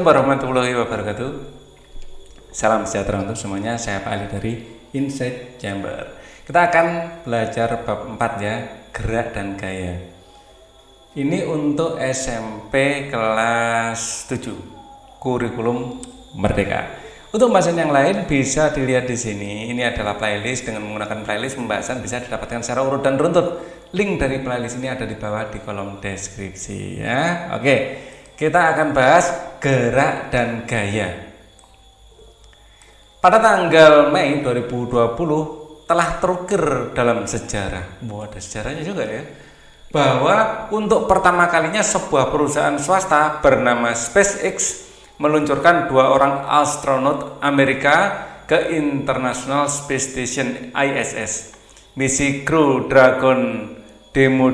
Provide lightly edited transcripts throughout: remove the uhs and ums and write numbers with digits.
Assalamualaikum warahmatullahi wabarakatuh. Salam sejahtera untuk semuanya. Saya Pak Ali dari Inside Chamber. Kita akan belajar bab 4 ya, gerak dan gaya. Ini untuk SMP kelas 7, kurikulum merdeka. Untuk pembahasan yang lain bisa dilihat di sini. Ini adalah playlist. Dengan menggunakan playlist, pembahasan bisa didapatkan secara urut dan runtut. Link dari playlist ini ada di bawah di kolom deskripsi ya. Oke, kita akan bahas gerak dan gaya. Pada tanggal Mei 2020 telah terukir dalam sejarah. Ada sejarahnya juga ya. Bahwa untuk pertama kalinya sebuah perusahaan swasta bernama SpaceX meluncurkan 2 orang astronot Amerika ke International Space Station ISS. Misi Crew Dragon Demo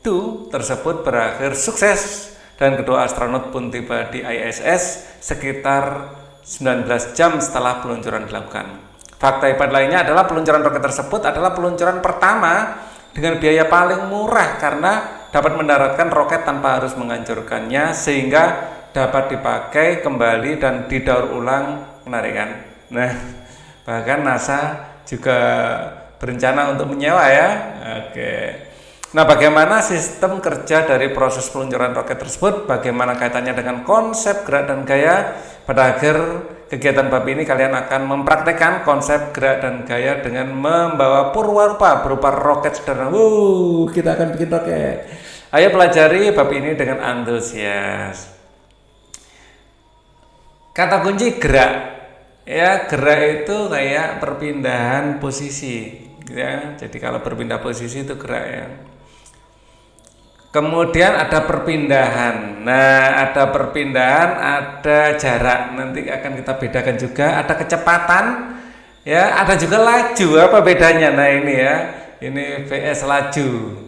2 tersebut berakhir sukses dan kedua astronot pun tiba di ISS sekitar 19 jam setelah peluncuran dilakukan. Fakta hebat lainnya adalah peluncuran roket tersebut adalah peluncuran pertama dengan biaya paling murah karena dapat mendaratkan roket tanpa harus menghancurkannya sehingga dapat dipakai kembali dan didaur ulang. Menarik kan? Nah, bahkan NASA juga berencana untuk menyewa ya. Oke. Nah, bagaimana sistem kerja dari proses peluncuran roket tersebut? Bagaimana kaitannya dengan konsep gerak dan gaya? Pada akhir kegiatan bab ini kalian akan mempraktekkan konsep gerak dan gaya dengan membawa purwarupa berupa roket sederhana. Kita akan bikin roket. Ayo pelajari bab ini dengan antusias. Kata kunci gerak. Ya, gerak itu kayak perpindahan posisi. Ya, jadi kalau berpindah posisi itu gerak ya. Kemudian ada perpindahan. Nah, ada perpindahan, ada jarak. Nanti akan kita bedakan juga. Ada kecepatan, ya. Ada juga laju. Apa bedanya? Nah, ini ya. Ini VS laju.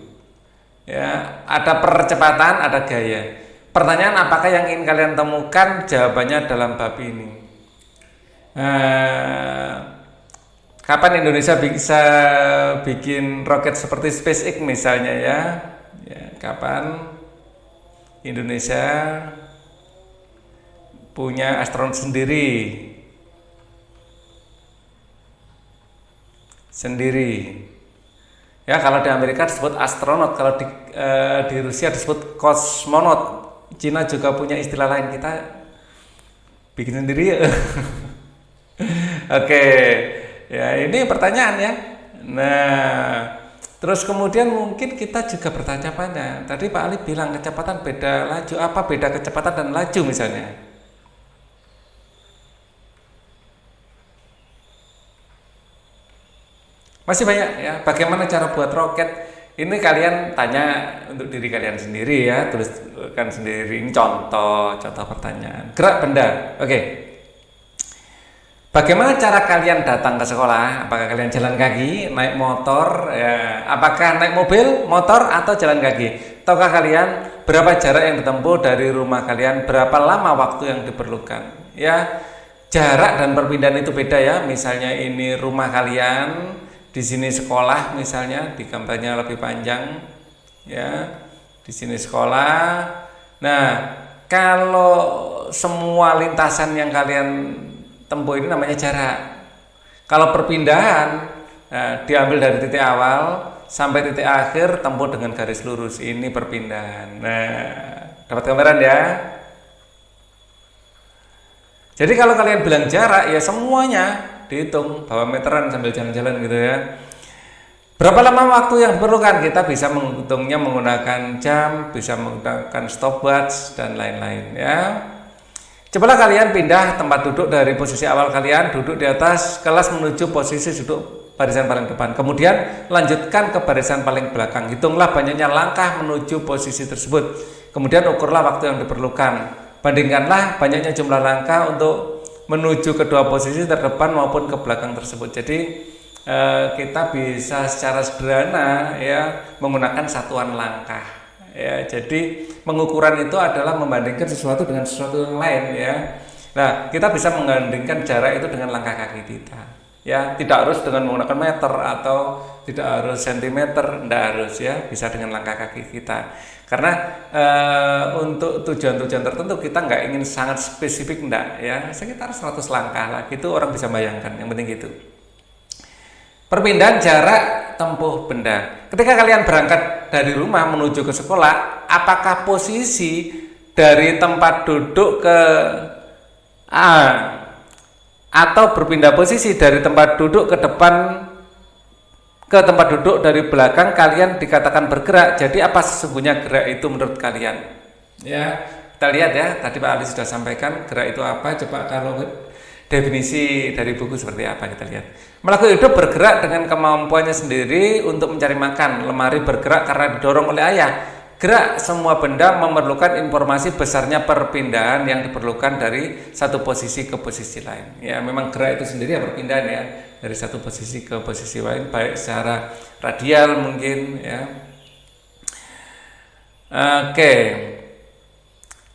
Ya, ada percepatan, ada gaya. Pertanyaan apakah yang ingin kalian temukan? Jawabannya dalam bab ini. Kapan Indonesia bisa bikin roket seperti SpaceX misalnya ya? Ya, kapan Indonesia punya astronot sendiri? Ya, kalau di Amerika disebut astronot, kalau di Rusia disebut kosmonot. Cina juga punya istilah lain, kita bikin sendiri ya. Oke, ya ini pertanyaan ya. Nah, terus kemudian mungkin kita juga bertanya-tanya. Tadi Pak Ali bilang kecepatan beda laju. Apa beda kecepatan dan laju misalnya? Masih banyak ya. Bagaimana cara buat roket? Ini kalian tanya untuk diri kalian sendiri ya. Tuliskan sendiri. Ini contoh pertanyaan. Gerak benda. Oke. Bagaimana cara kalian datang ke sekolah? Apakah kalian jalan kaki, naik motor, ya, apakah naik mobil, motor, atau jalan kaki? Tahukah kalian berapa jarak yang ditempuh dari rumah kalian? Berapa lama waktu yang diperlukan? Ya, jarak dan perpindahan itu beda ya. Misalnya ini rumah kalian, di sini sekolah misalnya, di gambarnya lebih panjang. Ya, di sini sekolah. Nah, kalau semua lintasan yang kalian tempuh ini namanya jarak. Kalau perpindahan diambil dari titik awal sampai titik akhir tempuh dengan garis lurus. Ini perpindahan. Nah, dapat gambaran ya. Jadi kalau kalian bilang jarak ya semuanya dihitung, bawa meteran sambil jalan-jalan gitu ya. Berapa lama waktu yang diperlukan? Kita bisa menghitungnya menggunakan jam, bisa menggunakan stopwatch dan lain-lain ya. Cobalah kalian pindah tempat duduk dari posisi awal kalian, duduk di atas kelas menuju posisi duduk barisan paling depan. Kemudian lanjutkan ke barisan paling belakang. Hitunglah banyaknya langkah menuju posisi tersebut. Kemudian ukurlah waktu yang diperlukan. Bandingkanlah banyaknya jumlah langkah untuk menuju kedua posisi terdepan maupun ke belakang tersebut. Jadi kita bisa secara sederhana ya menggunakan satuan langkah. Ya, jadi pengukuran itu adalah membandingkan sesuatu dengan sesuatu yang lain ya. Nah, kita bisa membandingkan jarak itu dengan langkah kaki kita. Ya, tidak harus dengan menggunakan meter atau tidak harus sentimeter, tidak harus ya, bisa dengan langkah kaki kita. Karena untuk tujuan-tujuan tertentu kita nggak ingin sangat spesifik, enggak ya, sekitar 100 langkah lah gitu orang bisa bayangkan, yang penting gitu. Perpindahan jarak tempuh benda. Ketika kalian berangkat dari rumah menuju ke sekolah, apakah posisi dari tempat duduk ke atau berpindah posisi dari tempat duduk ke depan ke tempat duduk dari belakang kalian dikatakan bergerak? Jadi apa sesungguhnya gerak itu menurut kalian? Ya, kita lihat ya. Tadi Pak Ali sudah sampaikan gerak itu apa. Coba kalau definisi dari buku seperti apa kita lihat. Makhluk hidup bergerak dengan kemampuannya sendiri untuk mencari makan. Lemari bergerak karena didorong oleh ayah. Gerak semua benda memerlukan informasi besarnya perpindahan yang diperlukan dari satu posisi ke posisi lain. Ya, memang gerak itu sendiri ya perpindahan ya, dari satu posisi ke posisi lain, baik secara radial mungkin ya. Oke.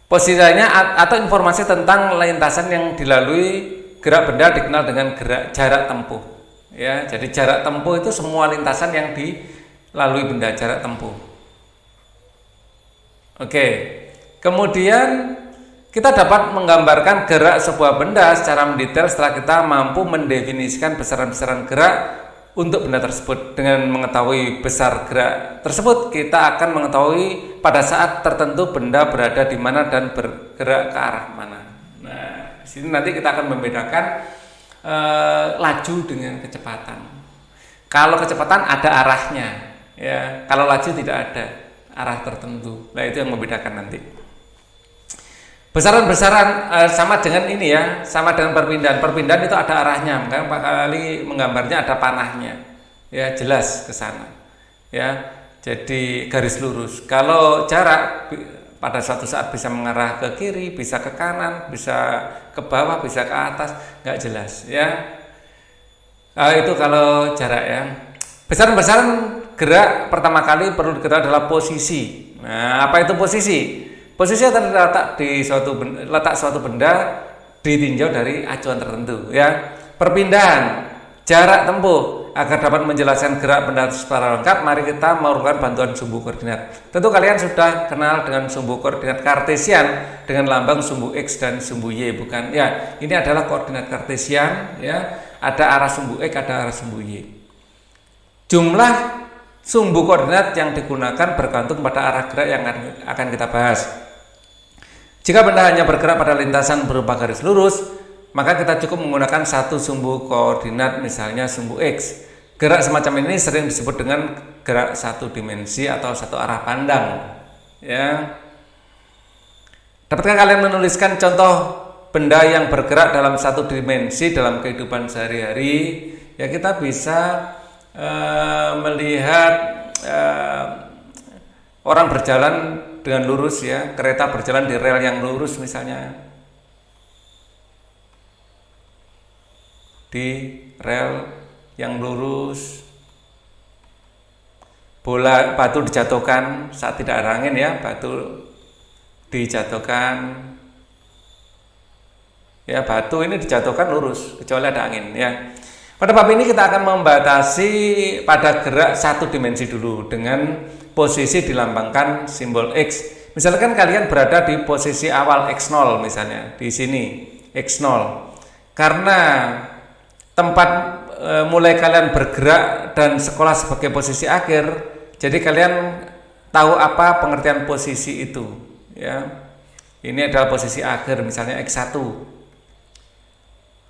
Posisinya atau informasi tentang lintasan yang dilalui gerak benda dikenal dengan gerak jarak tempuh. Ya, jadi jarak tempuh itu semua lintasan yang dilalui benda, jarak tempuh. Oke, kemudian kita dapat menggambarkan gerak sebuah benda secara mendetail setelah kita mampu mendefinisikan besaran-besaran gerak untuk benda tersebut. Dengan mengetahui besar gerak tersebut, kita akan mengetahui pada saat tertentu benda berada di mana dan bergerak ke arah mana. Nah, di sini nanti kita akan membedakan laju dengan kecepatan. Kalau kecepatan ada arahnya, ya. Kalau laju tidak ada arah tertentu. Nah, itu yang membedakan nanti. Besaran-besaran sama dengan ini ya, sama dengan perpindahan. Perpindahan itu ada arahnya, makanya Pak Ali menggambarnya ada panahnya. Ya, jelas ke sana. Ya, jadi garis lurus. Kalau jarak pada suatu saat bisa mengarah ke kiri, bisa ke kanan, bisa ke bawah, bisa ke atas, nggak jelas ya. Itu kalau jarak ya. Besaran-besaran gerak pertama kali perlu diketahui adalah posisi. Nah, apa itu posisi? Posisi adalah letak suatu benda ditinjau dari acuan tertentu ya. Perpindahan, jarak tempuh. Agar dapat menjelaskan gerak benda secara lengkap, mari kita memerlukan bantuan sumbu koordinat. Tentu kalian sudah kenal dengan sumbu koordinat kartesian dengan lambang sumbu X dan sumbu Y, bukan? Ya, ini adalah koordinat kartesian ya. Ada arah sumbu X, ada arah sumbu Y. Jumlah sumbu koordinat yang digunakan bergantung pada arah gerak yang akan kita bahas. Jika benda hanya bergerak pada lintasan berupa garis lurus, maka kita cukup menggunakan satu sumbu koordinat, misalnya sumbu X. Gerak semacam ini sering disebut dengan gerak satu dimensi atau satu arah pandang. Ya. Dapatkah kalian menuliskan contoh benda yang bergerak dalam satu dimensi dalam kehidupan sehari-hari? Ya, kita bisa melihat orang berjalan dengan lurus ya, kereta berjalan di rel yang lurus misalnya, di rel yang lurus. Batu dijatuhkan saat tidak ada angin ya, batu dijatuhkan ya, batu ini dijatuhkan lurus kecuali ada angin ya. Pada bab ini kita akan membatasi pada gerak satu dimensi dulu dengan posisi dilambangkan simbol X. Misalkan kalian berada di posisi awal X0 misalnya, di sini X0. Karena tempat mulai kalian bergerak dan sekolah sebagai posisi akhir, jadi kalian tahu apa pengertian posisi itu ya. Ini adalah posisi akhir misalnya X1.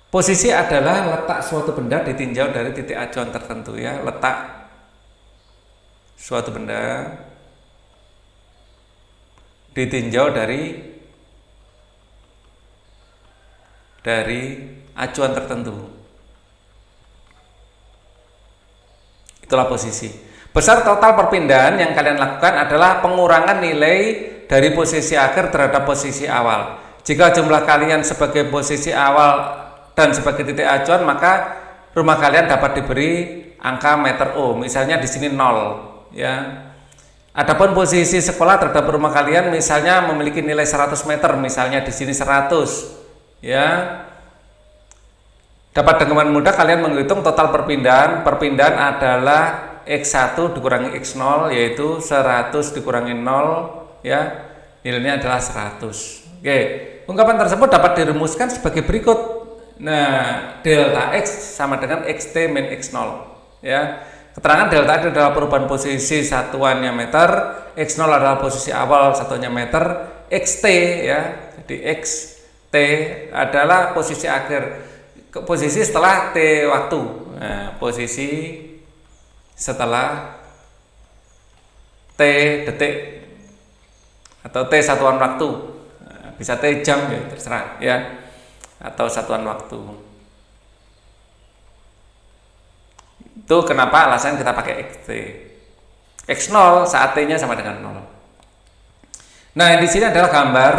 Posisi adalah letak suatu benda ditinjau dari titik acuan tertentu ya, letak suatu benda ditinjau dari acuan tertentu. Itulah posisi. Besar total perpindahan yang kalian lakukan adalah pengurangan nilai dari posisi akhir terhadap posisi awal. Jika jumlah kalian sebagai posisi awal dan sebagai titik acuan, maka rumah kalian dapat diberi angka meter O, misalnya di sini 0 ya. Adapun posisi sekolah terhadap rumah kalian misalnya memiliki nilai 100 meter, misalnya di sini 100 ya. Dapat dengan mudah kalian menghitung total perpindahan. Perpindahan adalah X1 dikurangi X0 yaitu 100 dikurangi 0 ya, nilainya adalah 100. Oke, ungkapan tersebut dapat dirumuskan sebagai berikut. Nah, delta X sama dengan XT min X0 ya. Keterangan delta X adalah perubahan posisi satuannya meter, X0 adalah posisi awal satuannya meter, XT ya. Jadi XT adalah posisi akhir, posisi setelah T waktu. Nah, posisi setelah T detik atau T satuan waktu. Nah, bisa T jam ya, terserah ya, atau satuan waktu. Itu kenapa alasan kita pakai XT. X0 saat T-nya sama dengan 0. Nah, di sini adalah gambar.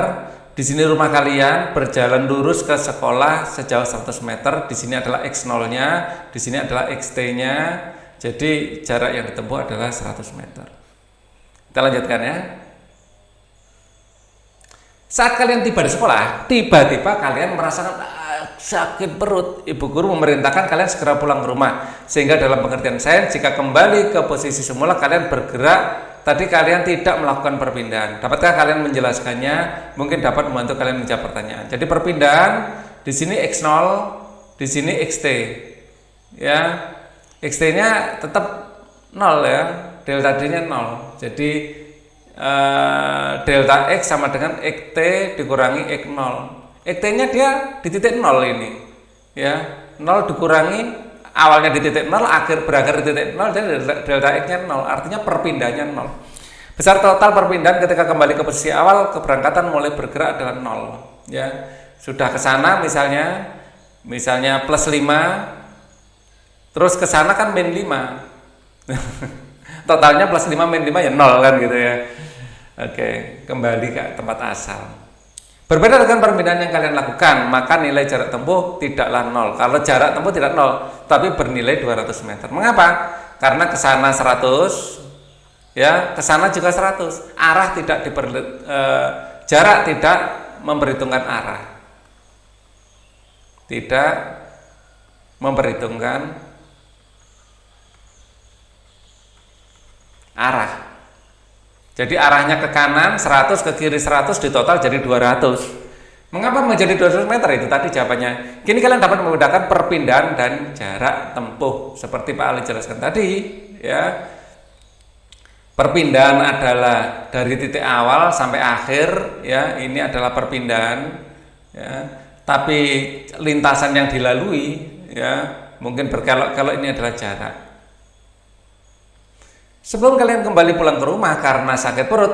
Di sini rumah kalian berjalan lurus ke sekolah sejauh 100 meter. Di sini adalah X0-nya, di sini adalah XT-nya. Jadi jarak yang ditempuh adalah 100 meter. Kita lanjutkan ya. Saat kalian tiba di sekolah, tiba-tiba kalian merasakan sakit perut. Ibu guru memerintahkan kalian segera pulang ke rumah. Sehingga dalam pengertian sains, jika kembali ke posisi semula kalian bergerak, tadi kalian tidak melakukan perpindahan. Dapatkah kalian menjelaskannya? Mungkin dapat membantu kalian menjawab pertanyaan. Jadi perpindahan di sini X0, di sini XT. Ya. XT-nya tetap 0 ya. Delta D-nya 0. Jadi delta X sama dengan XT dikurangi X0. XT-nya dia di titik 0 ini. Ya, 0 dikurangi awalnya di titik 0, berakhir di titik 0, jadi delta X-nya 0, artinya perpindahannya 0. Besar total perpindahan ketika kembali ke posisi awal, keberangkatan mulai bergerak adalah 0. Ya, sudah ke sana misalnya plus 5, terus ke sana kan min 5. Totalnya plus 5 min 5 ya 0 kan gitu ya. Oke, kembali ke tempat asal. Berbeda dengan perpindahan yang kalian lakukan, maka nilai jarak tempuh tidaklah 0. Kalau jarak tempuh tidak 0, tapi bernilai 200 meter. Mengapa? Karena ke sana 100, ya, ke sana juga 100. Arah tidak jarak tidak memperhitungkan arah. Tidak memperhitungkan arah. Jadi arahnya ke kanan 100, ke kiri 100, di total jadi 200. Mengapa menjadi 200 meter? Itu tadi jawabannya. Kini kalian dapat membedakan perpindahan dan jarak tempuh seperti Pak Ali jelaskan tadi, ya. Perpindahan adalah dari titik awal sampai akhir, ya. Ini adalah perpindahan, ya. Tapi lintasan yang dilalui, ya, mungkin berkelok-kelok, ini adalah jarak. Sebelum kalian kembali pulang ke rumah karena sakit perut,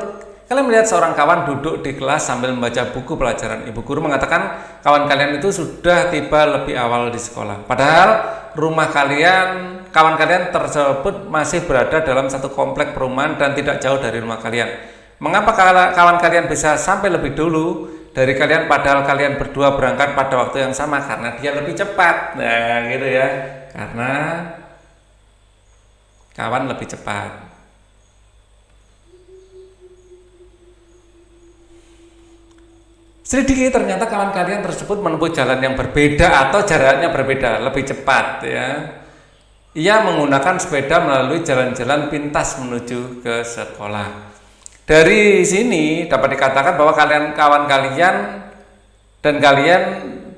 kalian melihat seorang kawan duduk di kelas sambil membaca buku pelajaran. Ibu guru mengatakan kawan kalian itu sudah tiba lebih awal di sekolah. Padahal kawan kalian tersebut masih berada dalam satu komplek perumahan dan tidak jauh dari rumah kalian. Mengapa kawan kalian bisa sampai lebih dulu dari kalian padahal kalian berdua berangkat pada waktu yang sama? Karena dia lebih cepat. Nah, gitu ya. Karena kawan lebih cepat. Selidiki, ternyata kawan kalian tersebut menempuh jalan yang berbeda atau jaraknya berbeda, lebih cepat ya. Ia menggunakan sepeda melalui jalan-jalan pintas menuju ke sekolah. Dari sini dapat dikatakan bahwa kawan kalian dan kalian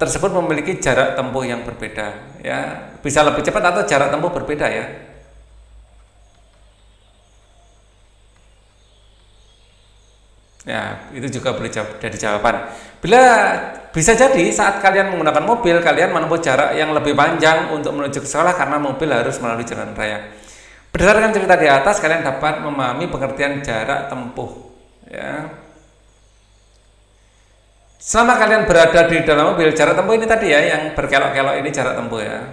tersebut memiliki jarak tempuh yang berbeda ya. Bisa lebih cepat atau jarak tempuh berbeda ya. Ya, itu juga boleh jadi jawaban. Bila bisa jadi saat kalian menggunakan mobil, kalian menempuh jarak yang lebih panjang untuk menuju ke sekolah karena mobil harus melalui jalan raya. Berdasarkan cerita di atas, kalian dapat memahami pengertian jarak tempuh. Ya. Selama kalian berada di dalam mobil, jarak tempuh ini tadi ya, yang berkelok-kelok ini jarak tempuh ya.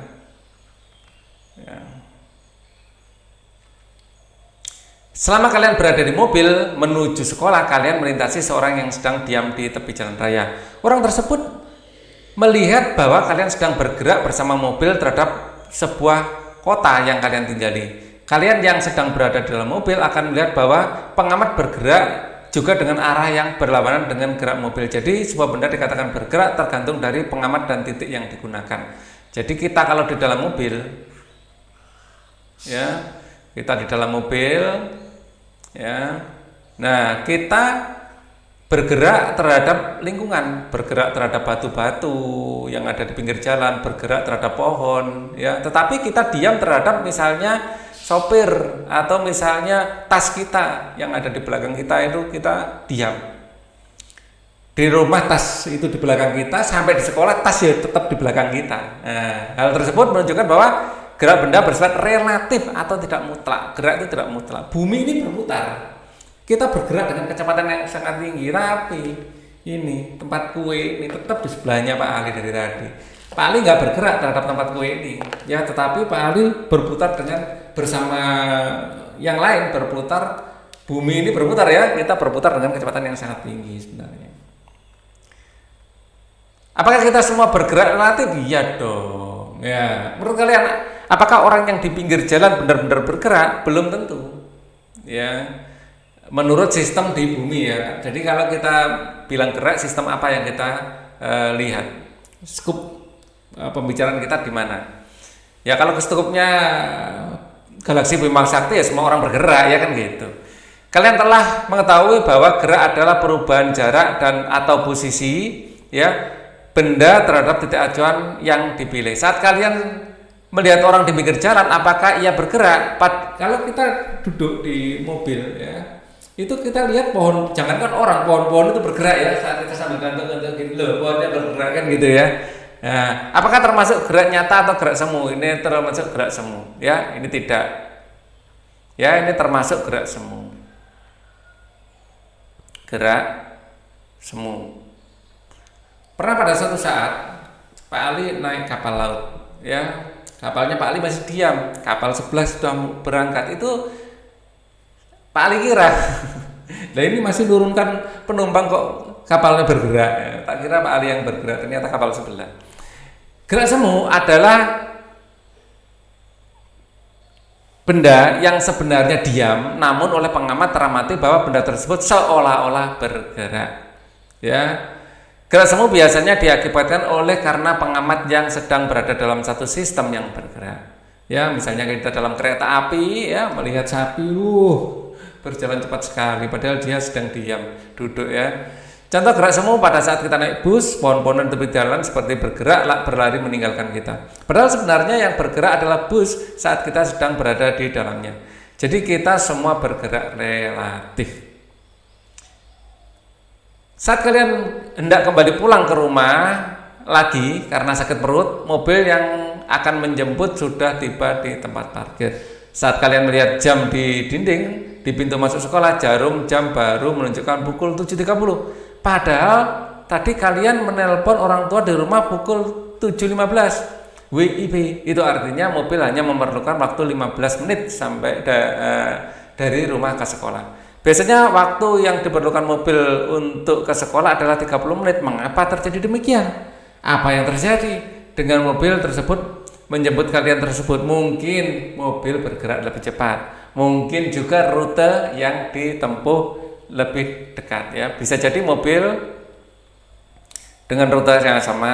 Ya. Selama kalian berada di mobil menuju sekolah, kalian melintasi seorang yang sedang diam di tepi jalan raya. Orang tersebut melihat bahwa kalian sedang bergerak bersama mobil terhadap sebuah kota yang kalian tinggali. Kalian yang sedang berada di dalam mobil akan melihat bahwa pengamat bergerak juga dengan arah yang berlawanan dengan gerak mobil. Jadi sebuah benda dikatakan bergerak tergantung dari pengamat dan titik yang digunakan. Jadi kita kalau di dalam mobil, ya, kita di dalam mobil, ya. Nah, kita bergerak terhadap lingkungan, bergerak terhadap batu-batu yang ada di pinggir jalan, bergerak terhadap pohon, ya. Tetapi kita diam terhadap misalnya sopir atau misalnya tas kita yang ada di belakang kita, itu kita diam. Di rumah tas itu di belakang kita, sampai di sekolah tas ya tetap di belakang kita. Nah, hal tersebut menunjukkan bahwa gerak benda bersifat relatif atau tidak mutlak. Gerak itu tidak mutlak. Bumi ini berputar. Kita bergerak dengan kecepatan yang sangat tinggi, tapi ini tempat kue ini tetap di sebelahnya Pak Ali dari tadi. Pak Ali nggak bergerak terhadap tempat kue ini, ya, tetapi Pak Ali berputar dengan bersama yang lain berputar. Bumi ini berputar, ya, kita berputar dengan kecepatan yang sangat tinggi sebenarnya. Apakah kita semua bergerak relatif? Iya dong. Ya, menurut kalian, apakah orang yang di pinggir jalan benar-benar bergerak? Belum tentu. Ya, menurut sistem di bumi, ya. Jadi kalau kita bilang gerak, sistem apa yang kita lihat? Skup pembicaraan kita di mana? Ya, kalau ke skupnya galaksi Bima Sakti, ya semua orang bergerak, ya kan gitu. Kalian telah mengetahui bahwa gerak adalah perubahan jarak dan atau posisi, ya, benda terhadap titik acuan yang dipilih. Saat kalian melihat orang di pinggir jalan, apakah ia bergerak? Kalau kita duduk di mobil, ya, itu kita lihat pohon, jangankan orang, pohon-pohon itu bergerak, ya, saat kita sambil gantung-gantung gitu, loh, pohonnya bergerak kan gitu, ya. Nah, apakah termasuk gerak nyata atau gerak semu? Ini termasuk gerak semu, ya, ini tidak. Ya, ini termasuk gerak semu. Gerak semu. Pernah pada suatu saat Pak Ali naik kapal laut, ya, kapalnya Pak Ali masih diam, kapal sebelah sudah berangkat. Itu Pak Ali kira, nah ini masih turunkan penumpang kok kapalnya bergerak, ya. Tak kira Pak Ali yang bergerak, ternyata kapal sebelah. Gerak semu adalah benda yang sebenarnya diam, namun oleh pengamat teramati bahwa benda tersebut seolah-olah bergerak, ya. Gerak semu biasanya diakibatkan oleh karena pengamat yang sedang berada dalam satu sistem yang bergerak. Ya, misalnya kita dalam kereta api, ya, melihat sapi, berjalan cepat sekali, padahal dia sedang diam, duduk, ya. Contoh gerak semu pada saat kita naik bus, pohon-pohon tepi jalan seperti bergerak, berlari meninggalkan kita. Padahal sebenarnya yang bergerak adalah bus saat kita sedang berada di dalamnya. Jadi kita semua bergerak relatif. Saat kalian hendak kembali pulang ke rumah lagi karena sakit perut, mobil yang akan menjemput sudah tiba di tempat parkir. Saat kalian melihat jam di dinding di pintu masuk sekolah, jarum jam baru menunjukkan pukul 7.30. Padahal tadi kalian menelpon orang tua di rumah pukul 7.15 WIB. Itu artinya mobil hanya memerlukan waktu 15 menit sampai dari rumah ke sekolah. Biasanya waktu yang diperlukan mobil untuk ke sekolah adalah 30 menit. Mengapa terjadi demikian? Apa yang terjadi dengan mobil tersebut menjemput kalian tersebut? Mungkin mobil bergerak lebih cepat. Mungkin juga rute yang ditempuh lebih dekat, ya. Bisa jadi mobil dengan rute yang sama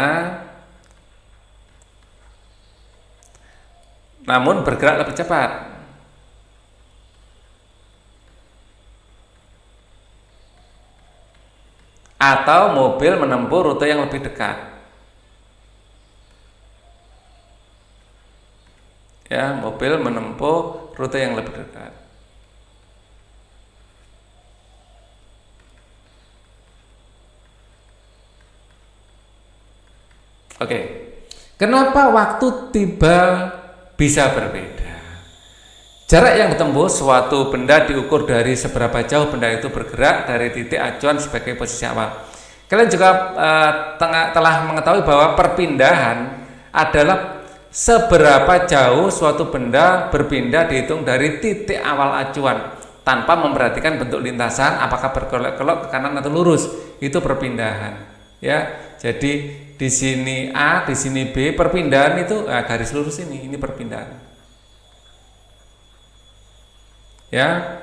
namun bergerak lebih cepat. Atau mobil menempuh rute yang lebih dekat, ya, mobil menempuh rute yang lebih dekat. Oke, kenapa waktu tiba bisa berbeda? Jarak yang ditempuh suatu benda diukur dari seberapa jauh benda itu bergerak dari titik acuan sebagai posisi awal. Kalian juga telah mengetahui bahwa perpindahan adalah seberapa jauh suatu benda berpindah dihitung dari titik awal acuan tanpa memperhatikan bentuk lintasan, apakah berkelok-kelok ke kanan atau lurus. Itu perpindahan, ya. Jadi di sini A, di sini B, perpindahan itu garis lurus ini perpindahan. Ya,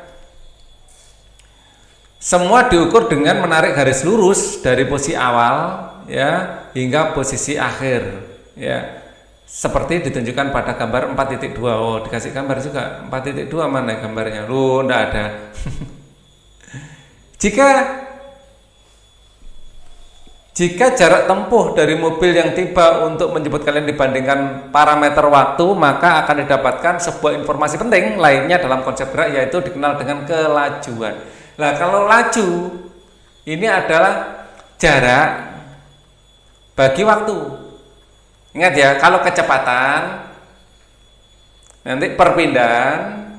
semua diukur dengan menarik garis lurus dari posisi awal, ya, hingga posisi akhir, ya. seperti ditunjukkan pada gambar 4.2. Oh, dikasih gambar juga 4.2, mana gambarnya? Loh, enggak ada. Jika jarak tempuh dari mobil yang tiba untuk menjemput kalian dibandingkan parameter waktu, maka akan didapatkan sebuah informasi penting lainnya dalam konsep gerak, yaitu dikenal dengan kelajuan. Nah, kalau laju ini adalah jarak bagi waktu. Ingat ya, kalau kecepatan nanti perpindahan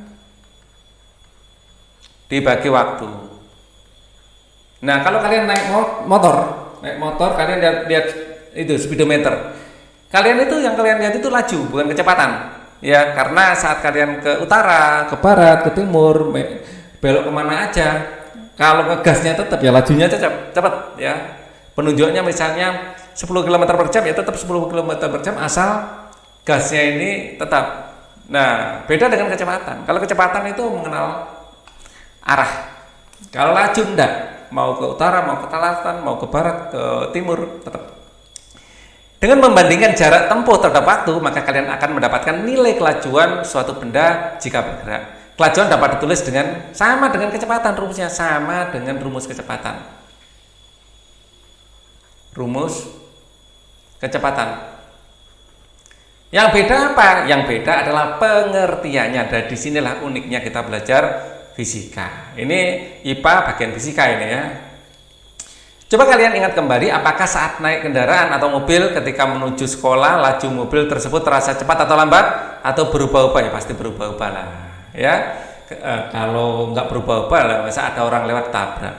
dibagi waktu. Nah, kalau kalian naik motor, kalian lihat itu speedometer. Kalian itu yang kalian lihat itu laju, bukan kecepatan. Ya, karena saat kalian ke utara, ke barat, ke timur, belok kemana aja, kalau ngegasnya tetap ya lajunya cepat ya. Penunjuknya misalnya 10 km per jam ya tetap 10 km per jam asal gasnya ini tetap. Nah, beda dengan kecepatan. Kalau kecepatan itu mengenal arah. Kalau laju enggak, mau ke utara, mau ke selatan, mau ke barat, ke timur, tetap. Dengan membandingkan jarak tempuh terhadap waktu, maka kalian akan mendapatkan nilai kelajuan suatu benda jika bergerak. Kelajuan dapat ditulis dengan sama dengan kecepatan, rumusnya sama dengan rumus kecepatan. Rumus kecepatan. Yang beda apa? Yang beda adalah pengertiannya. Dan disinilah uniknya kita belajar fisika. Ini IPA bagian fisika ini ya. Coba kalian ingat kembali, apakah saat naik kendaraan atau mobil ketika menuju sekolah, laju mobil tersebut terasa cepat atau lambat atau berubah-ubah? Ya pasti berubah-ubah lah. Ya, kalau nggak berubah-ubah lah, masa ada orang lewat tabrak.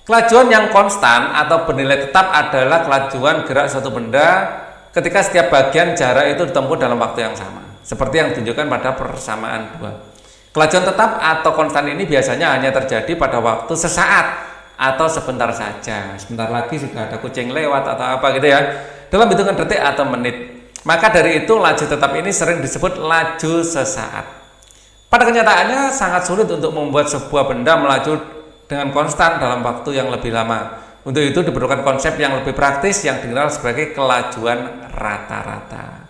Kelajuan yang konstan atau bernilai tetap adalah kelajuan gerak suatu benda ketika setiap bagian jarak itu ditempuh dalam waktu yang sama. Seperti yang ditunjukkan pada persamaan 2. Kelajuan tetap atau konstan ini biasanya hanya terjadi pada waktu sesaat atau sebentar saja. Sebentar lagi sudah ada kucing lewat atau apa gitu ya. Dalam hitungan detik atau menit. Maka dari itu laju tetap ini sering disebut laju sesaat. Pada kenyataannya sangat sulit untuk membuat sebuah benda melaju dengan konstan dalam waktu yang lebih lama. Untuk itu diperlukan konsep yang lebih praktis yang dikenal sebagai kelajuan rata-rata.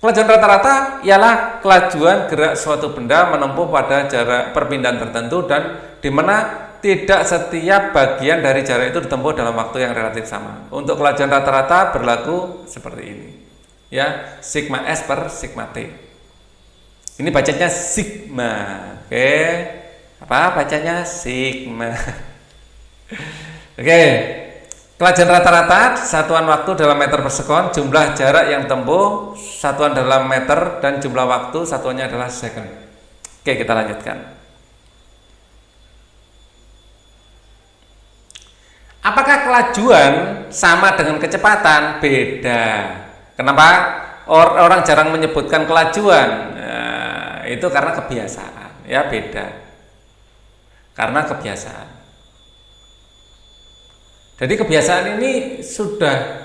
Kelajuan rata-rata ialah kelajuan gerak suatu benda menempuh pada jarak perpindahan tertentu dan di mana tidak setiap bagian dari jarak itu ditempuh dalam waktu yang relatif sama. Untuk kelajuan rata-rata berlaku seperti ini. Ya, sigma S per sigma T. Ini bacanya sigma. Oke. Apa bacanya? Sigma. Oke. Kelajuan rata-rata satuan waktu dalam meter per sekon, jumlah jarak yang tempuh satuan dalam meter, dan jumlah waktu satuannya adalah second. Oke, kita lanjutkan. Apakah kelajuan sama dengan kecepatan? Beda. Kenapa? Orang jarang menyebutkan kelajuan. Nah, itu karena kebiasaan. Ya, beda. Karena kebiasaan. Jadi kebiasaan ini sudah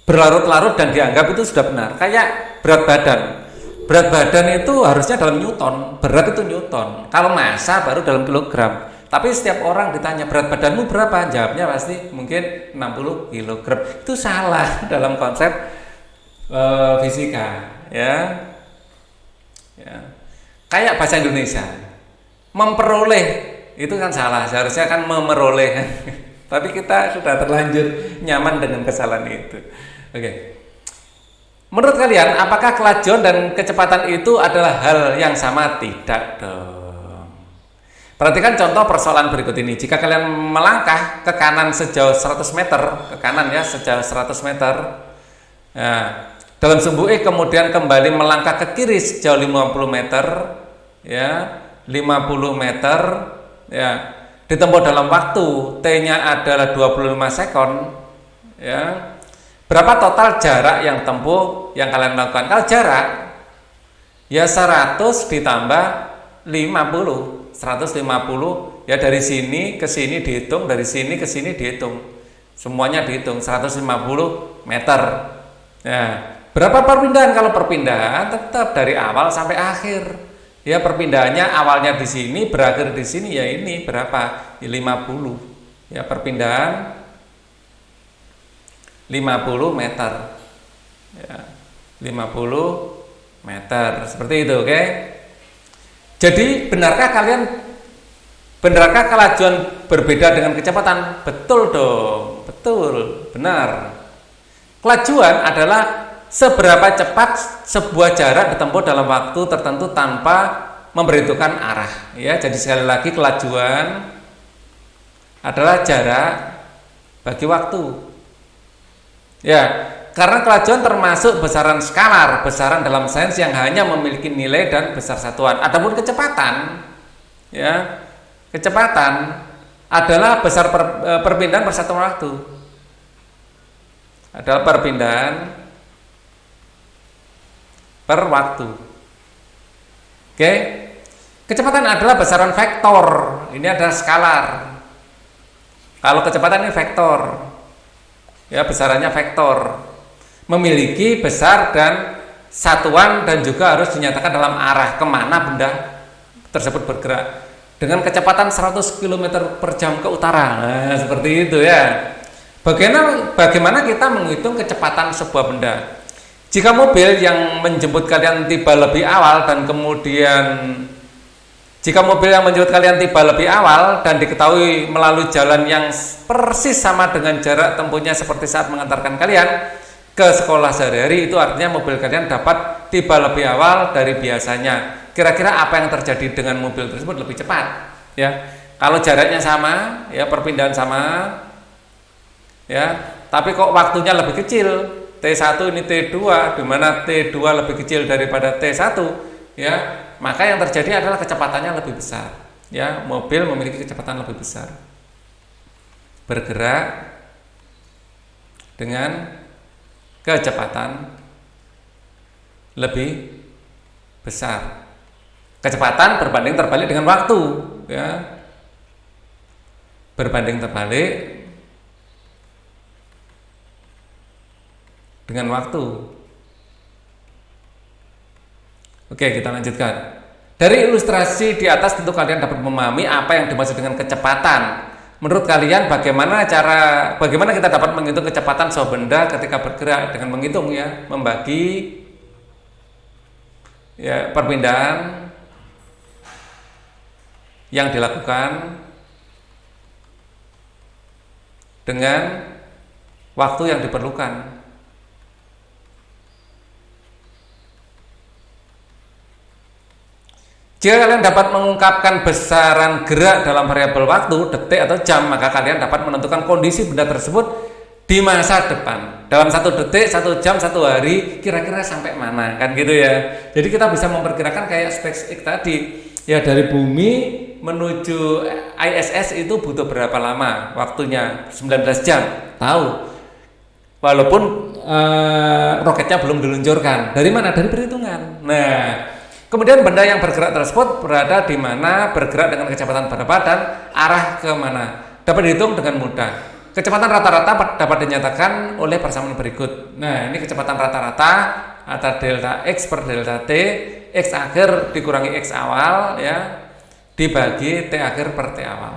berlarut-larut dan dianggap itu sudah benar. Kayak berat badan. Berat badan itu harusnya dalam newton. Berat itu newton. Kalau massa baru dalam kilogram. Tapi setiap orang ditanya berat badanmu berapa, jawabnya pasti mungkin 60 kg. Itu salah dalam konsep fisika, ya. Kayak bahasa Indonesia, memperoleh itu kan salah, seharusnya kan memeroleh. Tapi kita sudah terlanjur nyaman dengan kesalahan itu. Oke. Menurut kalian, apakah kelajuan dan kecepatan itu adalah hal yang sama? Tidak dong. Perhatikan contoh persoalan berikut ini. Jika kalian melangkah ke kanan sejauh 100 meter, ke kanan ya, sejauh 100 meter, nah, dalam sumbu E kemudian kembali melangkah ke kiri sejauh 50 meter, ya, 50 meter, ya, ditempuh dalam waktu T-nya adalah 25 sekon, ya. Berapa total jarak yang tempuh yang kalian lakukan? Kalau jarak, ya 100 ditambah 50. 150 ya, dari sini ke sini dihitung, dari sini ke sini dihitung, semuanya dihitung 150 meter. Nah, berapa perpindahan? Kalau perpindahan tetap dari awal sampai akhir. Ya, perpindahannya awalnya di sini, berakhir di sini, ya ini berapa? Ya, 50. Ya, perpindahan 50 meter. Ya. 50 meter. Seperti itu, oke? Jadi, benarkah kelajuan berbeda dengan kecepatan? Betul dong, betul, benar. Kelajuan adalah seberapa cepat sebuah jarak ditempuh dalam waktu tertentu tanpa memberitahukan arah. Ya, jadi sekali lagi kelajuan adalah jarak bagi waktu. Ya, karena kelajuan termasuk besaran skalar, besaran dalam sains yang hanya memiliki nilai dan besar satuan. Adapun kecepatan, ya, kecepatan adalah besar perpindahan persatuan waktu. Adalah perpindahan per waktu. Oke. Kecepatan adalah besaran vektor. Ini adalah skalar. Kalau kecepatan ini vektor. Ya, besarannya vektor. Memiliki besar dan satuan dan juga harus dinyatakan dalam arah kemana benda tersebut bergerak. Dengan kecepatan 100 km per jam ke utara. Nah, seperti itu ya. Bagaimana kita menghitung kecepatan sebuah benda? Jika mobil yang menjemput kalian tiba lebih awal dan diketahui melalui jalan yang persis sama dengan jarak tempuhnya seperti saat mengantarkan kalian ke sekolah sehari-hari, itu artinya mobil kalian dapat tiba lebih awal dari biasanya. Kira-kira apa yang terjadi dengan mobil tersebut lebih cepat? Ya, kalau jaraknya sama, ya, perpindahan sama, ya, tapi kok waktunya lebih kecil, T1 ini T2, di mana T2 lebih kecil daripada T1, ya, maka yang terjadi adalah kecepatannya lebih besar. Ya, mobil memiliki kecepatan lebih besar, bergerak dengan kecepatan lebih besar. Kecepatan berbanding terbalik dengan waktu, ya, berbanding terbalik dengan waktu. Oke, kita lanjutkan. Dari ilustrasi di atas tentu kalian dapat memahami apa yang dimaksud dengan kecepatan. Menurut kalian bagaimana kita dapat menghitung kecepatan sebuah benda ketika bergerak? Dengan menghitung, ya, membagi, ya, perpindahan yang dilakukan dengan waktu yang diperlukan. Jika kalian dapat mengungkapkan besaran gerak dalam variabel waktu, detik atau jam, maka kalian dapat menentukan kondisi benda tersebut di masa depan. Dalam 1 detik, 1 jam, 1 hari, kira-kira sampai mana, kan gitu ya. Jadi kita bisa memperkirakan kayak SpaceX tadi. Ya, dari bumi menuju ISS itu butuh berapa lama waktunya? 19 jam. Tahu. Walaupun roketnya belum diluncurkan. Dari mana? Dari perhitungan. Nah, kemudian benda yang bergerak tersebut berada di mana, bergerak dengan kecepatan berapa, dan arah ke mana. Dapat dihitung dengan mudah. Kecepatan rata-rata dapat dinyatakan oleh persamaan berikut. Nah, ini kecepatan rata-rata atau delta X per delta T, X akhir dikurangi X awal, ya, dibagi T akhir per T awal.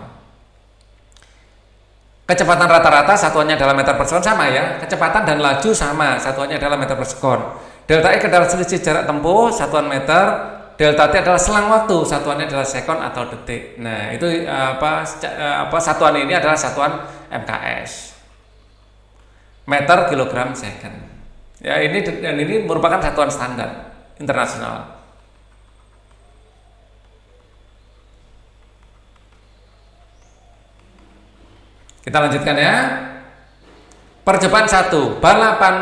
Kecepatan rata-rata satuannya adalah meter per sekon, sama ya. Kecepatan dan laju sama, satuannya adalah meter per sekon. Delta X adalah selisih jarak tempuh, satuan meter. Delta T adalah selang waktu, satuannya adalah sekon atau detik. Nah, itu satuan ini adalah satuan MKS. Meter kilogram second. Ya, ini merupakan satuan standar internasional. Kita lanjutkan, ya. Percobaan 1, balapan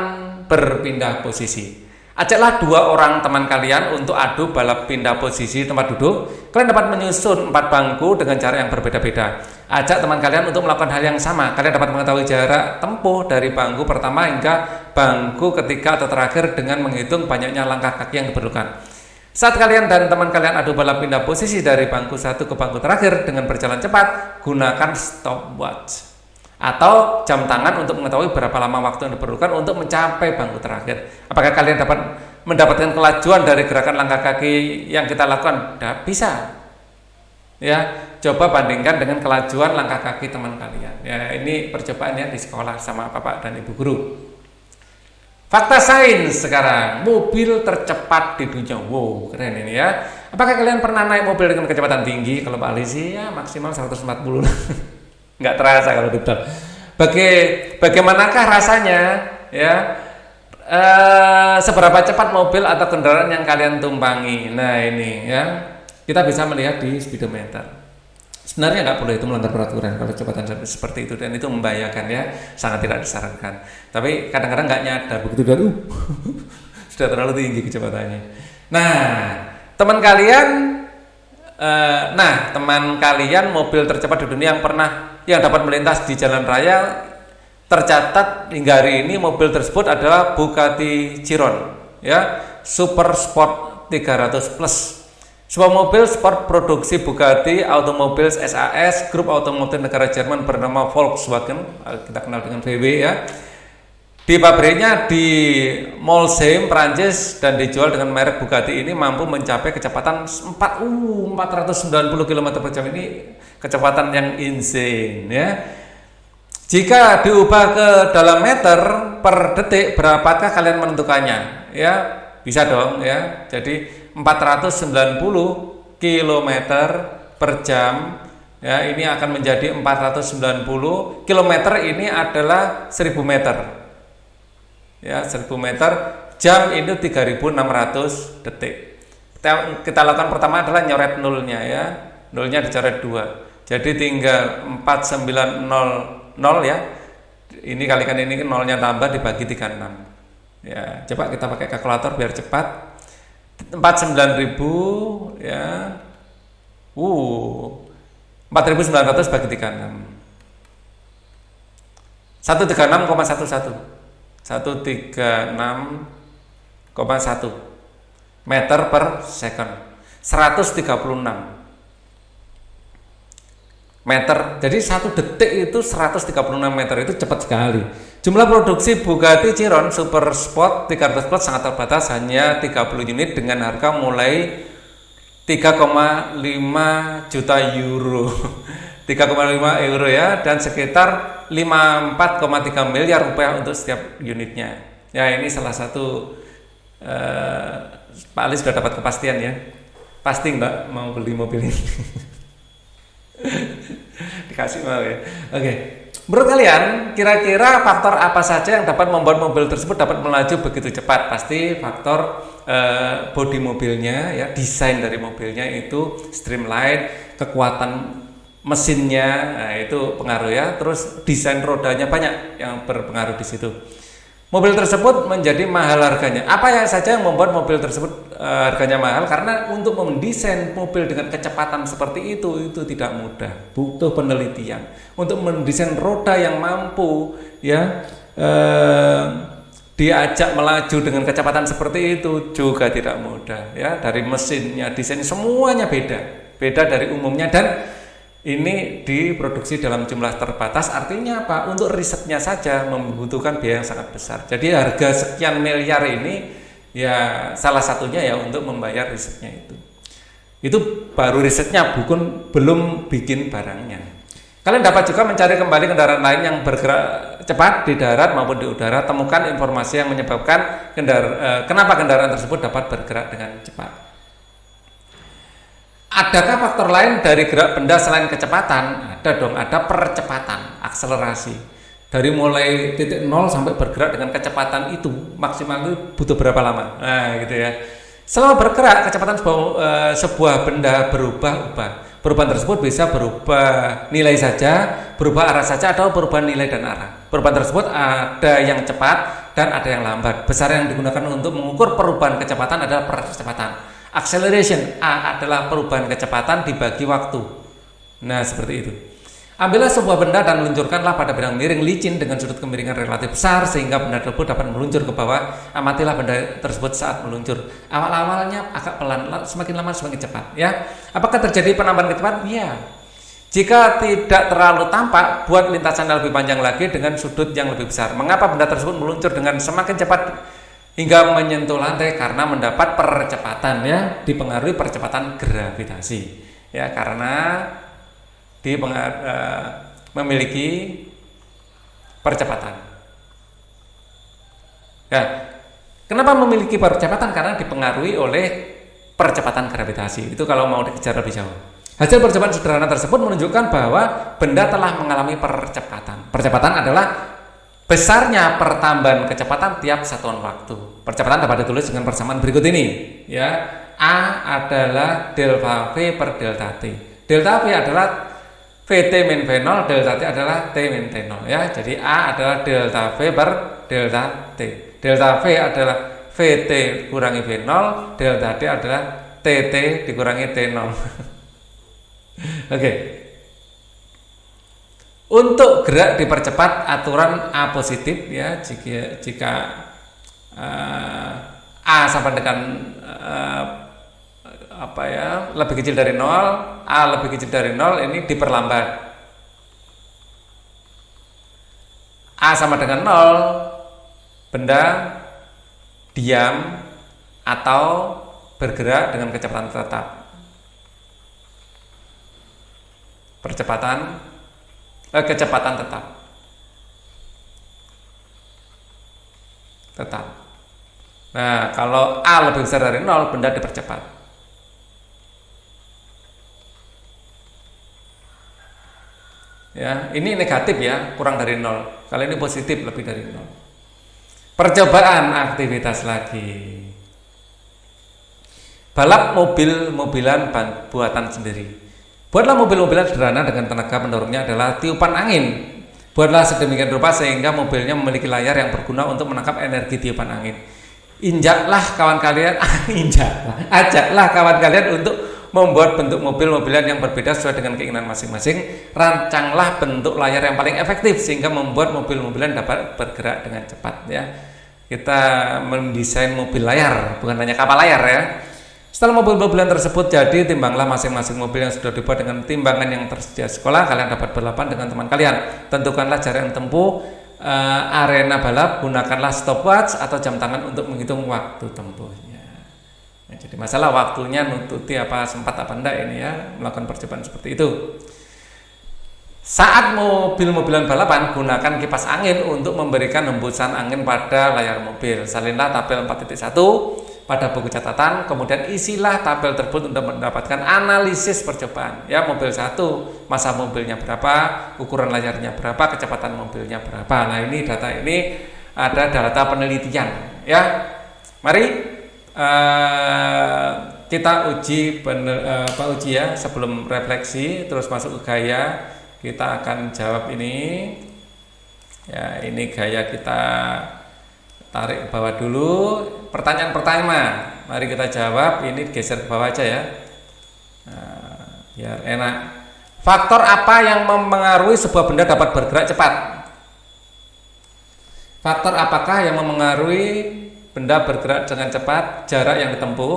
berpindah posisi. Ajaklah 2 orang teman kalian untuk adu balap pindah posisi tempat duduk. Kalian dapat menyusun 4 bangku dengan cara yang berbeda-beda. Ajak teman kalian untuk melakukan hal yang sama. Kalian dapat mengetahui jarak tempuh dari bangku pertama hingga bangku ketiga atau terakhir dengan menghitung banyaknya langkah kaki yang diperlukan. Saat kalian dan teman kalian adu balap pindah posisi dari bangku 1 ke bangku terakhir dengan berjalan cepat, gunakan stopwatch atau jam tangan untuk mengetahui berapa lama waktu yang diperlukan untuk mencapai bangku terakhir. Apakah kalian dapat mendapatkan kelajuan dari gerakan langkah kaki yang kita lakukan? Bisa. Ya, coba bandingkan dengan kelajuan langkah kaki teman kalian. Ya, ini percobaan ya di sekolah sama Bapak dan Ibu guru. Fakta sains sekarang, mobil tercepat di dunia. Wow, keren ini ya. Apakah kalian pernah naik mobil dengan kecepatan tinggi? Kalau Pak Ali sih ya maksimal 140. Nggak terasa kalau betul. Bagaimanakah rasanya ya? Seberapa cepat mobil atau kendaraan yang kalian tumpangi? Nah ini ya, kita bisa melihat di speedometer. Sebenarnya nggak boleh itu melanggar peraturan kalau kecepatan seperti itu, dan itu membahayakan ya, sangat tidak disarankan. Tapi kadang-kadang nggak nyadar begitu dan sudah terlalu tinggi kecepatannya. Nah, teman kalian mobil tercepat di dunia yang dapat melintas di jalan raya tercatat hingga hari ini mobil tersebut adalah Bugatti Chiron ya, Super Sport 300 Plus. Sebuah mobil sport produksi Bugatti Automobiles SAS, grup otomotif negara Jerman bernama Volkswagen, kita kenal dengan VW ya. Di pabriknya di Molsheim, Prancis, dan dijual dengan merek Bugatti ini mampu mencapai kecepatan 490 km/jam. Ini kecepatan yang insane ya. Jika diubah ke dalam meter per detik, berapakah kalian menentukannya? Ya, bisa dong ya. Jadi 490 km per jam ya, ini akan menjadi 490 km, ini adalah 1000 meter ya, 1000 meter, jam itu 3600 detik. Kita lakukan pertama adalah nyoret nolnya ya, nolnya dicoret 2, jadi tinggal 4900 ya, ini kalikan ini nolnya tambah dibagi 36 ya. Coba kita pakai kalkulator biar cepat. 49.000 ya. 4.900 bagi 36. 136,11. 136,1 meter per second. 136 meter. Jadi 1 detik itu 136 meter, itu cepat sekali. Jumlah produksi Bugatti Chiron Super Sport 300 Plus sangat terbatas, hanya 30 unit dengan harga mulai 3,5 juta euro. 3,5 euro ya, dan sekitar 54,3 miliar rupiah untuk setiap unitnya. Ya, ini salah satu Pak Ali sudah dapat kepastian ya. Pasti Mbak mau beli mobil ini. Dikasih mau ya. Oke. Menurut kalian, kira-kira faktor apa saja yang dapat membuat mobil tersebut dapat melaju begitu cepat? Pasti faktor bodi mobilnya ya, desain dari mobilnya itu streamline, kekuatan mesinnya, nah itu pengaruh ya. Terus desain rodanya banyak yang berpengaruh di situ. Mobil tersebut menjadi mahal harganya. Apa yang saja yang membuat mobil tersebut harganya mahal? Karena untuk mendesain mobil dengan kecepatan seperti itu tidak mudah, butuh penelitian. Untuk mendesain roda yang mampu ya diajak melaju dengan kecepatan seperti itu juga tidak mudah ya. Dari mesinnya, desain semuanya beda dari umumnya, dan ini diproduksi dalam jumlah terbatas. Artinya apa? Untuk risetnya saja membutuhkan biaya yang sangat besar. Jadi harga sekian miliar ini ya salah satunya ya untuk membayar risetnya itu. Itu baru risetnya, belum bikin barangnya. Kalian dapat juga mencari kembali kendaraan lain yang bergerak cepat di darat maupun di udara. Temukan informasi yang menyebabkan kenapa kendaraan tersebut dapat bergerak dengan cepat. Adakah faktor lain dari gerak benda selain kecepatan? Ada dong, ada percepatan, akselerasi. Dari mulai titik 0 sampai bergerak dengan kecepatan itu maksimal itu butuh berapa lama? Nah, gitu ya. Selama bergerak, kecepatan sebuah benda berubah-ubah. Perubahan tersebut bisa berubah nilai saja, berubah arah saja, atau berubah nilai dan arah. Perubahan tersebut ada yang cepat dan ada yang lambat. Besar yang digunakan untuk mengukur perubahan kecepatan adalah percepatan. Acceleration A adalah perubahan kecepatan dibagi waktu. Nah, seperti itu. Ambillah sebuah benda dan luncurkanlah pada bidang miring licin dengan sudut kemiringan relatif besar sehingga benda tersebut dapat meluncur ke bawah. Amatilah benda tersebut saat meluncur. Awal-awalnya agak pelan, semakin lama semakin cepat ya. Apakah terjadi penambahan kecepatan? Iya. Jika tidak terlalu tampak, buat lintasan yang lebih panjang lagi dengan sudut yang lebih besar. Mengapa benda tersebut meluncur dengan semakin cepat hingga menyentuh lantai? Karena mendapat percepatan ya, dipengaruhi percepatan gravitasi ya, karena memiliki percepatan. Ya, kenapa memiliki percepatan? Karena dipengaruhi oleh percepatan gravitasi. Itu kalau mau dikejar lebih jauh. Hasil percobaan sederhana tersebut menunjukkan bahwa benda telah mengalami percepatan. Percepatan adalah besarnya pertambahan kecepatan tiap satuan waktu. Percepatan dapat ditulis dengan persamaan berikut ini, ya. A adalah delta V per delta T. Delta V adalah Vt min V0, delta T adalah T min T0, ya. Jadi A adalah delta V per delta T. Delta V adalah Vt kurangi V0, delta T adalah Tt dikurangi T0. Oke. Untuk gerak dipercepat aturan A positif, ya, jika A sama dengan lebih kecil dari 0, A lebih kecil dari 0, ini diperlambat. A sama dengan 0, benda diam atau bergerak dengan kecepatan tetap. Kecepatan tetap. Nah, kalau A lebih besar dari 0, benda dipercepat. Ya, ini negatif, ya, kurang dari 0. Kalau ini positif, lebih dari 0. Percobaan aktivitas lagi. Balap mobil-mobilan buatan sendiri. Buatlah mobil-mobilan sederhana dengan tenaga pendorongnya adalah tiupan angin. Buatlah sedemikian rupa sehingga mobilnya memiliki layar yang berguna untuk menangkap energi tiupan angin. Ajaklah kawan kalian untuk membuat bentuk mobil-mobilan yang berbeda sesuai dengan keinginan masing-masing. Rancanglah bentuk layar yang paling efektif sehingga membuat mobil-mobilan dapat bergerak dengan cepat, ya. Kita mendesain mobil layar, bukan hanya kapal layar, ya. Setelah mobil-mobilan tersebut jadi, timbanglah masing-masing mobil yang sudah dibuat dengan timbangan yang tersedia sekolah. Kalian dapat balapan dengan teman kalian. Tentukanlah jarak yang tempuh arena balap, gunakanlah stopwatch atau jam tangan untuk menghitung waktu tempuhnya. Ya, jadi masalah waktunya nututi apa sempat apa enggak ini, ya, melakukan percobaan seperti itu. Saat mobil-mobilan balapan, gunakan kipas angin untuk memberikan hembusan angin pada layar mobil. Salinlah tabel 4.1 pada buku catatan, kemudian isilah tabel tersebut untuk mendapatkan analisis percobaan. Ya, mobil 1, masa mobilnya berapa, ukuran layarnya berapa, kecepatan mobilnya berapa. Nah, ini data ini ada data penelitian, ya. Mari kita uji ya, sebelum refleksi terus masuk ke gaya. Kita akan jawab ini. Ya, ini gaya kita tarik ke bawah dulu. Pertanyaan pertama, mari kita jawab. Ini geser ke bawah aja, ya. Nah, biar enak. Faktor apa yang mempengaruhi sebuah benda dapat bergerak cepat? Faktor apakah yang mempengaruhi benda bergerak dengan cepat? Jarak yang ditempuh.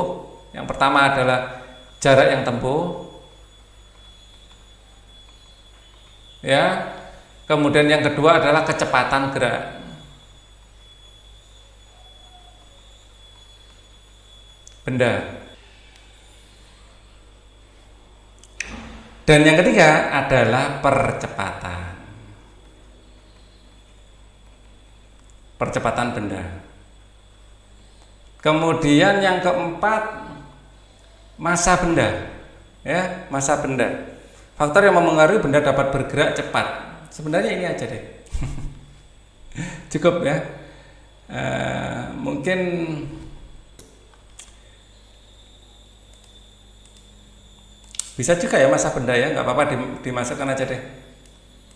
Yang pertama adalah jarak yang tempuh, ya. Kemudian yang kedua adalah kecepatan gerak. Benda. Dan yang ketiga adalah percepatan. Percepatan benda. Kemudian yang keempat, massa benda. Ya, massa benda. Faktor yang mempengaruhi benda dapat bergerak cepat. Sebenarnya ini aja deh. Cukup, ya. Mungkin bisa juga ya massa benda, ya, nggak apa-apa, dimasukkan aja deh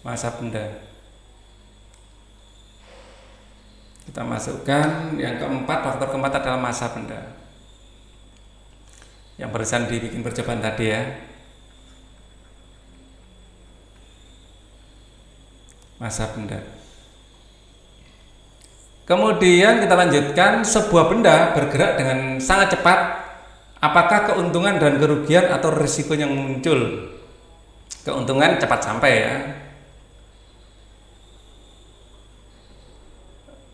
massa benda. Kita masukkan yang keempat, faktor keempat adalah massa benda. Yang barusan dibikin percobaan tadi, ya. Massa benda. Kemudian kita lanjutkan, sebuah benda bergerak dengan sangat cepat. Apakah keuntungan dan kerugian atau risiko yang muncul? Keuntungan cepat sampai, ya.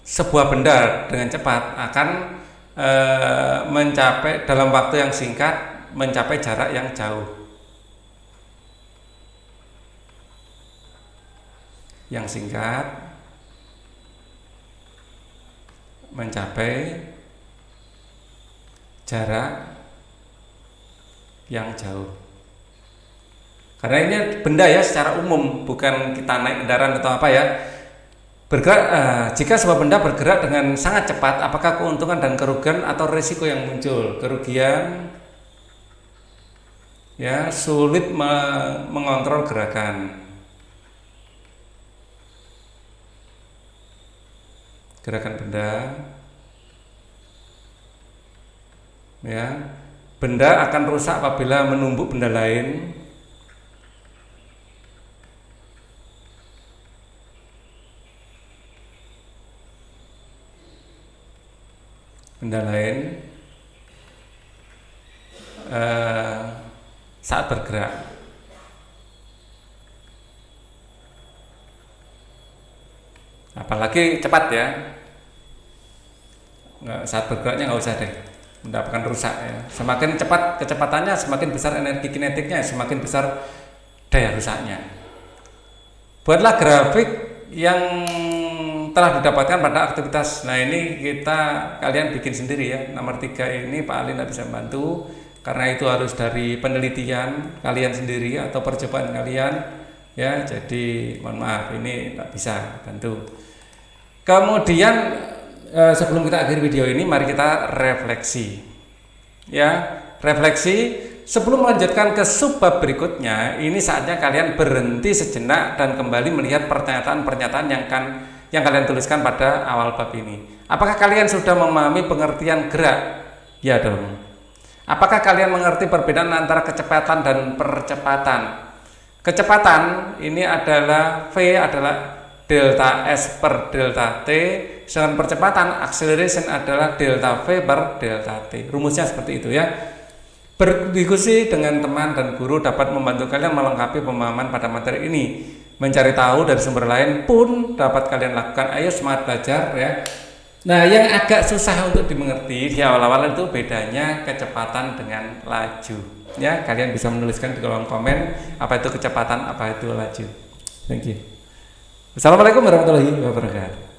Sebuah benda dengan cepat akan mencapai dalam waktu yang singkat, mencapai jarak yang jauh. Yang singkat mencapai jarak yang jauh. Karena ini benda ya secara umum, bukan kita naik kendaraan atau apa ya. Bergerak, jika sebuah benda bergerak dengan sangat cepat, apakah keuntungan dan kerugian atau risiko yang muncul? Kerugian, ya, sulit mengontrol gerakan. Gerakan benda, ya, benda akan rusak apabila menumbuk benda lain. Benda lain saat bergerak. Apalagi cepat ya. Saat bergeraknya nggak usah deh, mendapatkan rusak ya. Semakin cepat kecepatannya, semakin besar energi kinetiknya, semakin besar daya rusaknya. Buatlah grafik yang telah didapatkan pada aktivitas. Nah ini kalian bikin sendiri ya. Nomor 3 ini Pak Ali tidak bisa membantu karena itu harus dari penelitian kalian sendiri atau percobaan kalian ya. Jadi mohon maaf ini tidak bisa bantu. Kemudian sebelum kita akhiri video ini, mari kita refleksi ya. Refleksi sebelum melanjutkan ke subbab berikutnya. Ini saatnya kalian berhenti sejenak dan kembali melihat pernyataan-pernyataan yang kalian tuliskan pada awal bab ini. Apakah kalian sudah memahami pengertian gerak? Ya dong. Apakah kalian mengerti perbedaan antara kecepatan dan percepatan? Kecepatan ini adalah V adalah delta S per delta T, sedangkan percepatan acceleration adalah delta V per delta T. Rumusnya seperti itu ya. Berdiskusi dengan teman dan guru dapat membantu kalian melengkapi pemahaman pada materi ini. Mencari tahu dari sumber lain pun dapat kalian lakukan. Ayo semangat belajar ya. Nah, yang agak susah untuk dimengerti di awal-awal itu bedanya kecepatan dengan laju. Ya, kalian bisa menuliskan di kolom komen apa itu kecepatan, apa itu laju. Thank you. Assalamualaikum warahmatullahi wabarakatuh.